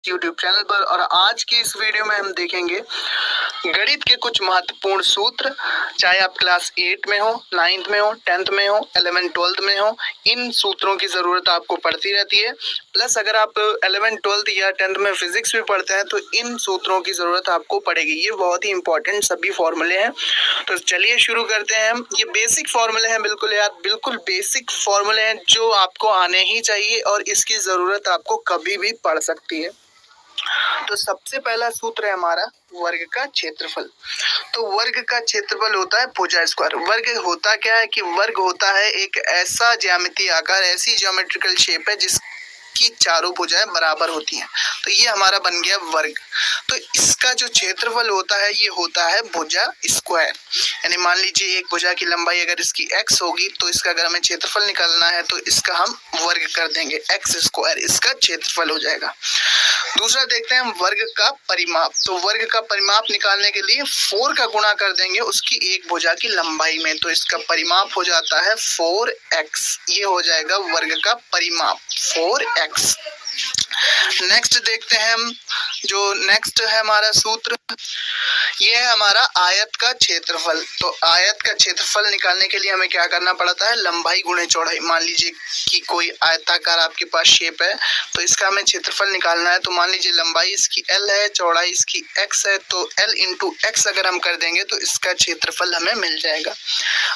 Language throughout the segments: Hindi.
यूट्यूब चैनल पर। और आज की इस वीडियो में हम देखेंगे गणित के कुछ महत्वपूर्ण सूत्र। चाहे आप क्लास 8 में हो, 9th में हो, 10th में हो, 11th 12th में हो, इन सूत्रों की जरूरत आपको पड़ती रहती है। प्लस अगर आप 11th 12th या 10th में फिजिक्स भी पढ़ते हैं तो इन सूत्रों की जरूरत आपको पड़ेगी। ये बहुत ही इंपॉर्टेंट सभी फॉर्मूले हैं। तो चलिए शुरू करते हैं हम। ये बेसिक फॉर्मूले हैं, बिल्कुल यार, बिल्कुल बेसिक फॉर्मूले हैं जो आपको आने ही चाहिए और इसकी जरूरत आपको कभी भी पड़ सकती है। तो सबसे पहला सूत्र है हमारा वर्ग का क्षेत्रफल। तो वर्ग का क्षेत्रफल होता है भुजा स्क्वायर। वर्ग होता क्या है कि वर्ग होता है एक ऐसा ज्यामितीय आकार, ऐसी ज्योमेट्रिकल शेप है जिसकी चारों भुजाएं बराबर होती हैं। तो ये हमारा बन गया वर्ग। तो इसका जो क्षेत्रफल होता है ये होता है भुजा स्क्वायर। यानी मान लीजिए एक भुजा की लंबाई अगर इसकी x होगी तो इसका अगर हमें क्षेत्रफल निकालना है तो इसका हम वर्ग कर देंगे, x स्क्वायर इसका क्षेत्रफल हो जाएगा। दूसरा देखते हैं हम वर्ग का परिमाप। तो वर्ग का परिमाप निकालने के लिए 4 का गुणा कर देंगे उसकी एक भुजा की लंबाई में, तो इसका परिमाप हो जाता है 4x। ये हो जाएगा वर्ग का परिमाप 4x। नेक्स्ट देखते हैं हम, जो नेक्स्ट है हमारा सूत्र, ये है हमारा आयत का क्षेत्रफल। तो आयत का क्षेत्रफल निकालने के लिए हमें क्या करना पड़ता है, लंबाई गुणे चौड़ाई। मान लीजिए कि कोई आयताकार आपके पास शेप है तो इसका हमें क्षेत्रफल निकालना है। तो मान लीजिए लंबाई इसकी l है, चौड़ाई इसकी x है, तो l इंटू x अगर हम कर देंगे तो इसका क्षेत्रफल हमें मिल जाएगा।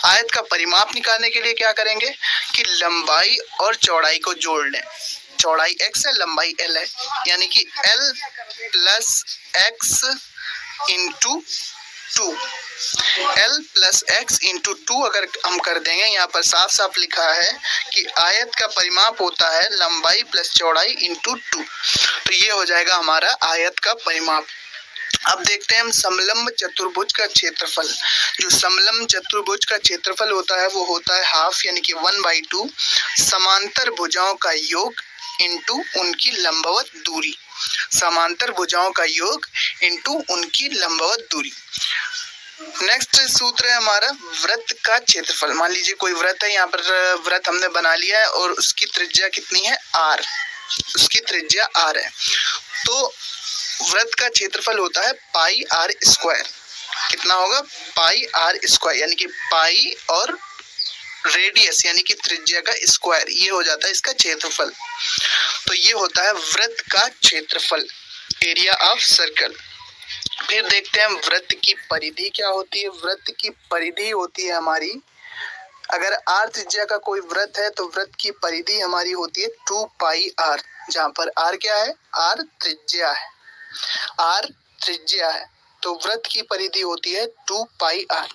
आयत का परिमाप निकालने के लिए क्या करेंगे कि लंबाई और चौड़ाई को जोड़ लें। चौड़ाई x है, लंबाई l है, यानी कि l plus x into 2, l plus x into 2 अगर हम कर देंगे, यहाँ पर साफ साफ लिखा है कि आयत का परिमाप होता है लंबाई प्लस चौड़ाई इंटू 2। तो ये हो जाएगा हमारा आयत का परिमाप। अब देखते हैं हम समलंब चतुर्भुज का क्षेत्रफल। जो समलंब चतुर्भुज का क्षेत्रफल होता है वो होता है हाफ, यानी कि 1/2 समांतर भुजाओं का योग इंटू उनकी लंबवत दूरी। समांतर भुजाओं का योग इंटू उनकी लंबवत दूरी। नेक्स्ट सूत्र है हमारा वृत्त का क्षेत्रफल। मान लीजिए कोई वृत्त है, यहाँ पर वृत्त हमने बना लिया है और उसकी त्रिज्या कितनी है, r। उसकी त्रिज्या r है। तो वृत्त का क्षेत्रफल होता है पाई r स्क्वायर। कितना होगा, पाई r स्क्वायर, यानी कि पाई और रेडियस यानी कि त्रिज्या का स्क्वायर, ये हो जाता है इसका क्षेत्रफल। तो ये होता है वृत्त का क्षेत्रफल, एरिया ऑफ सर्कल। फिर देखते हैं वृत्त की परिधि क्या होती है। वृत्त की परिधि होती है हमारी, अगर r त्रिज्या का कोई वृत्त है तो वृत्त की परिधि हमारी होती है 2 पाई r, जहाँ पर r क्या है, r त्रिज्या है, r त्रिज्या है। तो वृत्त की परिधि होती है 2 पाई r।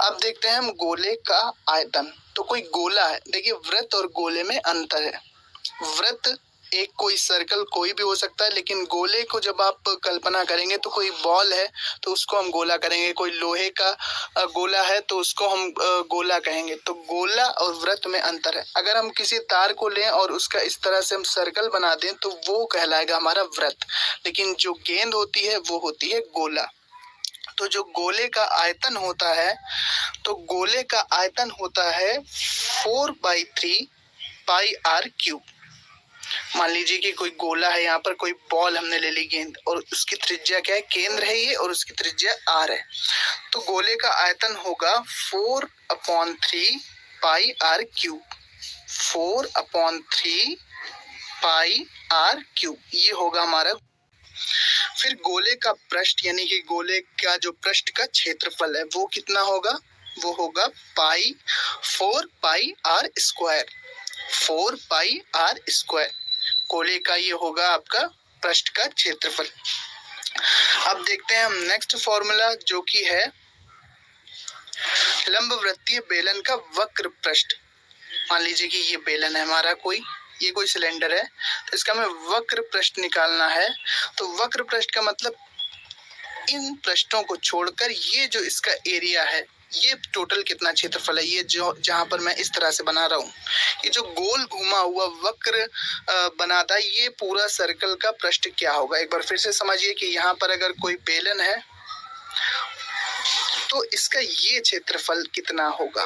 अब देखते हैं हम गोले का आयतन। तो कोई गोला है, देखिए वृत्त और गोले में अंतर है। वृत्त एक कोई सर्कल कोई भी हो सकता है, लेकिन गोले को जब आप कल्पना करेंगे तो कोई बॉल है तो उसको हम गोला करेंगे, कोई लोहे का गोला है तो उसको हम गोला कहेंगे। तो गोला और वृत्त में अंतर है। अगर हम किसी तार को लें और उसका इस तरह से हम सर्कल बना दें तो वो कहलाएगा हमारा वृत्त, लेकिन जो गेंद होती है वो होती है गोला। तो जो गोले का आयतन होता है, तो गोले का आयतन होता है 4/3 पाई r क्यूब। मान लीजिए कि कोई गोला है, यहाँ पर कोई बॉल हमने ले ली गेंद और उसकी त्रिज्या क्या है, केंद्र है ये, और उसकी त्रिज्या r है। तो गोले का आयतन होगा 4/3 पाई r क्यूब। 4/3 पाई r क्यूब, ये होगा हमारा। फिर गोले का पृष्ठ यानी कि गोले का जो पृष्ठ का क्षेत्रफल है वो कितना होगा, वो होगा पाई 4 पाई r स्क्वायर। 4 पाई r स्क्वायर गोले का ये होगा आपका पृष्ठ का क्षेत्रफल। अब देखते हैं हम नेक्स्ट फॉर्मूला, जो कि है लंबवृत्तीय बेलन का वक्र पृष्ठ। मान लीजिए कि ये बेलन है हमारा, ये कोई सिलेंडर है, तो इसका हमें वक्र पृष्ठ निकालना है। तो वक्र पृष्ठ का मतलब इन पृष्ठों को छोड़कर ये जो इसका एरिया है, ये टोटल कितना क्षेत्रफल है, ये जो जहां पर मैं इस तरह से बना रहा हूँ, ये जो गोल घुमा हुआ वक्र बना था, ये पूरा सर्कल का पृष्ठ क्या होगा। एक बार फिर से समझिए कि यहाँ पर अगर कोई बेलन है तो इसका ये क्षेत्रफल कितना होगा,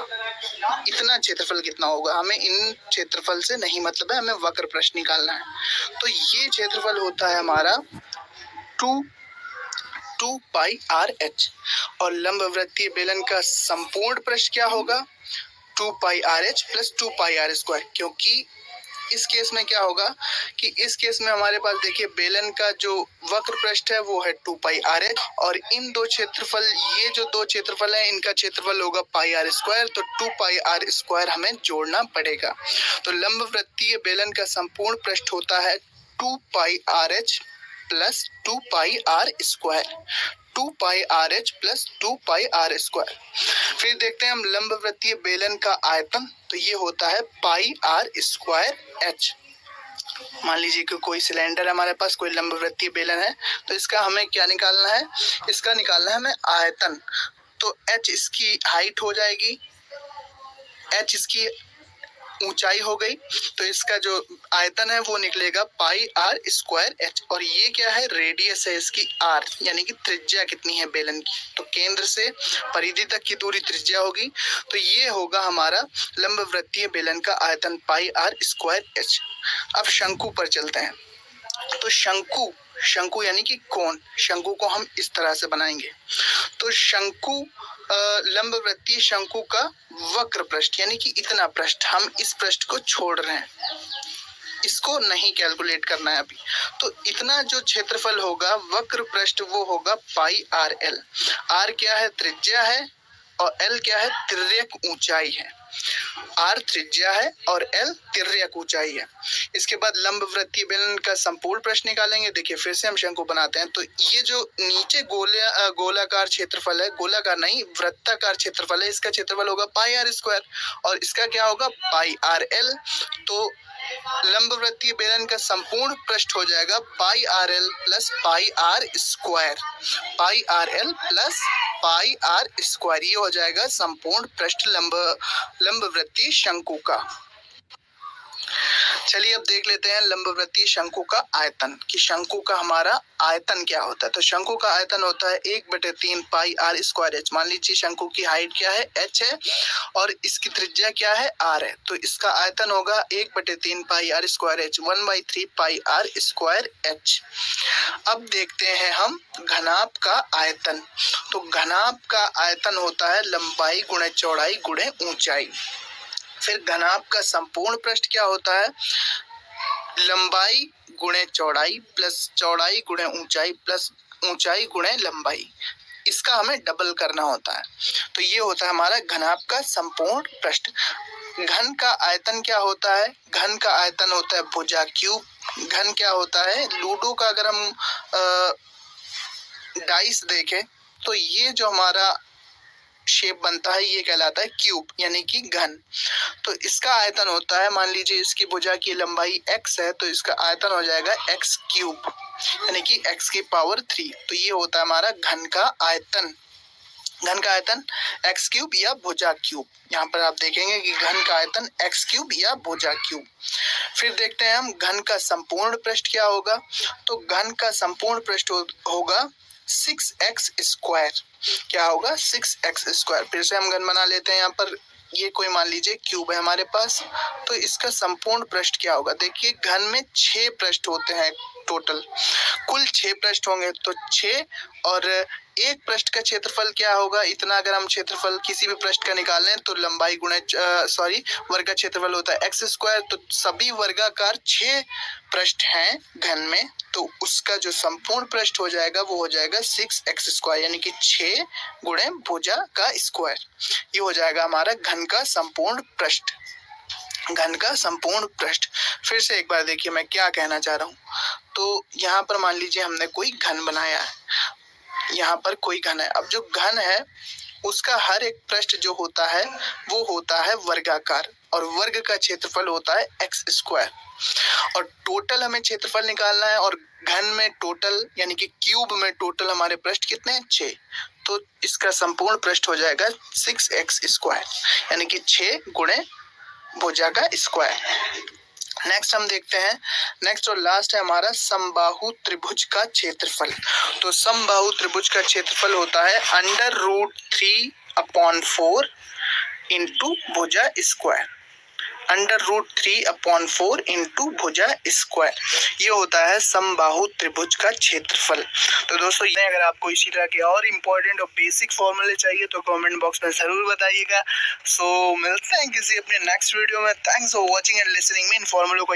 इतना क्षेत्रफल कितना होगा। हमें इन क्षेत्रफल से नहीं मतलब है, हमें वक्र पृष्ठ निकालना है। तो ये क्षेत्रफल होता है हमारा 2 पाई आर एच, और लंबवृत्तीय बेलन का संपूर्ण पृष्ठ क्या होगा 2 pi r h plus 2 pi r square. क्योंकि इस केस में क्या होगा कि इस केस में हमारे पास देखिए बेलन का जो वक्र पृष्ठ है वो है 2 पाई आर एच, और इन दो क्षेत्रफल, ये जो दो क्षेत्रफल है इनका क्षेत्रफल होगा पाई आर स्क्वायर। तो 2 पाई आर स्क्वायर हमें जोड़ना पड़ेगा। तो लंबवृत्तीय बेलन का संपूर्ण पृष्ठ होता है 2 pi r h plus 2 pi r square, 2 pi r h plus 2 pi r square. फिर देखते हैं हम लंबवृत्तीय बेलन का आयतन, तो ये होता है पाई आर स्क्वायर एच। मान लीजिए कि कोई सिलेंडर है हमारे पास, कोई लंबवृत्तीय बेलन है, तो इसका हमें क्या निकालना है, इसका निकालना है हमें आयतन। तो एच इसकी हाइट हो जाएगी, एच इसकी ऊंचाई हो गई, तो इसका जो आयतन है वो निकलेगा पाई आर स्क्वायर एच। और ये क्या है, रेडियस है इसकी आर, यानी कि त्रिज्या कितनी है बेलन की, तो केंद्र से परिधि तक की दूरी त्रिज्या होगी। तो ये होगा हमारा लंबवृत्तीय बेलन का आयतन पाई आर स्क्वायर एच। अब शंकु पर चलते हैं। तो शंकु यानी कि कोण, शंकु को हम इस तरह से बनाएंगे। तो शंकु लंबवृत्तीय शंकु का वक्र पृष्ठ यानी कि इतना पृष्ठ, हम इस पृष्ठ को छोड़ रहे हैं, इसको नहीं कैलकुलेट करना है अभी। तो इतना जो क्षेत्रफल होगा वक्र पृष्ठ वो होगा पाई आर एल। आर क्या है, त्रिज्या है, और एल क्या है, तिर्यक ऊंचाई है। आर त्रिज्या है और एल तिर्यक ऊंचाई है। इसके बाद लंबवृत्तीय बेलन का संपूर्ण पृष्ठ निकालेंगे। देखिए फिर से हम शंकु बनाते हैं। तो ये जो नीचे गोलाकार क्षेत्रफल है, गोलाकार नहीं वृत्ताकार क्षेत्रफल है, इसका क्षेत्रफल होगा पाई आर स्क्वायर, और इसका क्या होगा पाई आर एल। तो लंबवृत्तीय बेलन का संपूर्ण पृष्ठ हो जाएगा pi r l plus pi r square, pi r l plus pi r square, ये हो जाएगा संपूर्ण पृष्ठ लंबवृत्तीय शंकु का। चलिए अब देख लेते हैं लंबवृत्तीय शंकु का आयतन, कि शंकु का हमारा आयतन क्या होता है। तो शंकु का आयतन होता है 1/3 पाई आर स्क्वायर एच। मान लीजिए शंकु की हाइट क्या है, एच है, और इसकी त्रिज्या क्या है, आर है। तो इसका आयतन होगा 1/3 pi r square h, 1/3 pi r square h. अब देखते हैं हम घनाभ का आयतन। तो घनाभ का आयतन होता है लंबाई गुणे चौड़ाई गुणे ऊंचाई। फिर घनाभ का संपूर्ण पृष्ठ क्या होता है, लंबाई गुणे चौड़ाई प्लस चौड़ाई गुणे ऊंचाई प्लस ऊंचाई गुणे लंबाई, इसका हमें डबल करना होता है। तो ये होता है हमारा घनाभ का संपूर्ण पृष्ठ। घन का आयतन क्या होता है, घन का आयतन होता है भुजा क्यूब। घन क्या होता है, लूडो का अगर हम डाइस देखें तो ये जो हमारा शेप बनता है ये कहलाता है क्यूब यानी कि घन। तो इसका आयतन होता है, मान लीजिए इसकी भुजा की लंबाई x है, तो इसका आयतन हो जाएगा x क्यूब यानी कि x की पावर 3। तो ये होता है हमारा घन का आयतन। घन का आयतन x क्यूब या भुजा क्यूब, यहाँ पर आप देखेंगे कि घन का आयतन x क्यूब या भुजा क्यूब। फिर देखते हैं हम घन का संपूर्ण पृष्ठ क्या होगा। तो घन का संपूर्ण पृष्ठ होगा 6x स्क्वायर। क्या होगा, 6x स्क्वायर। फिर से हम घन बना लेते हैं। यहाँ पर ये कोई मान लीजिए क्यूब है हमारे पास, तो इसका संपूर्ण पृष्ठ क्या होगा। देखिए घन में 6 पृष्ठ होते हैं टोटल, कुल 6 पृष्ठ होंगे। तो 6 और एक पृष्ठ का क्षेत्रफल क्या होगा, इतना अगर हम क्षेत्रफल किसी भी पृष्ठ का निकाल लें तो लंबाई गुणे वर्ग का क्षेत्रफल होता है एक्स स्क्वायर। तो सभी वर्गाकार 6 पृष्ठ हैं घन में, तो उसका जो संपूर्ण पृष्ठ हो जाएगा वो हो जाएगा 6x स्क्वायर यानी कि 6 गुणे भुजा का स्क्वायर। ये हो जाएगा हमारा घन का संपूर्ण पृष्ठ, घन का संपूर्ण पृष्ठ। फिर से एक बार देखिए मैं क्या कहना चाह रहा हूँ। तो यहाँ पर मान लीजिए हमने कोई घन बनाया है, यहाँ पर कोई घन है। अब जो घन है उसका हर एक पृष्ठ जो होता है वो होता है वर्गाकार, और वर्ग का क्षेत्रफल होता है एक्स स्क्वायर। और टोटल हमें क्षेत्रफल निकालना है, और घन में टोटल यानी कि क्यूब में टोटल हमारे पृष्ठ कितने हैं, 6। तो इसका संपूर्ण पृष्ठ हो जाएगा 6x स्क्वायर यानी कि 6 गुणे भुजा का स्क्वायर। नेक्स्ट हम देखते हैं, नेक्स्ट और लास्ट है हमारा समबाहु त्रिभुज का क्षेत्रफल। तो समबाहु त्रिभुज का क्षेत्रफल होता है √3/4 इंटू भुजा स्क्वायर, √3/4 इंटू भुजा स्क्वायर, ये होता है समबाहु त्रिभुज का क्षेत्रफल। तो दोस्तों अगर आपको इसी तरह के और इम्पोर्टेंट और बेसिक फॉर्मूले चाहिए तो कमेंट बॉक्स में जरूर बताइएगा। सो मिलते हैं किसी अपने नेक्स्ट वीडियो में। Thanks for watching and listening में इन फॉर्मूलों को